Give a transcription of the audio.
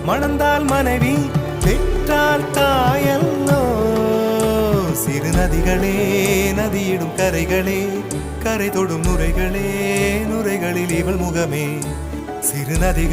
மணந்தால் மனைவி பெற்றால் தாயல்லோ சிறு நதிகளே நதியிடும் கரைகளே கரை தொடும் நுரைகளே நுரைகளில் இவள் முகமே சிறு நதிகள்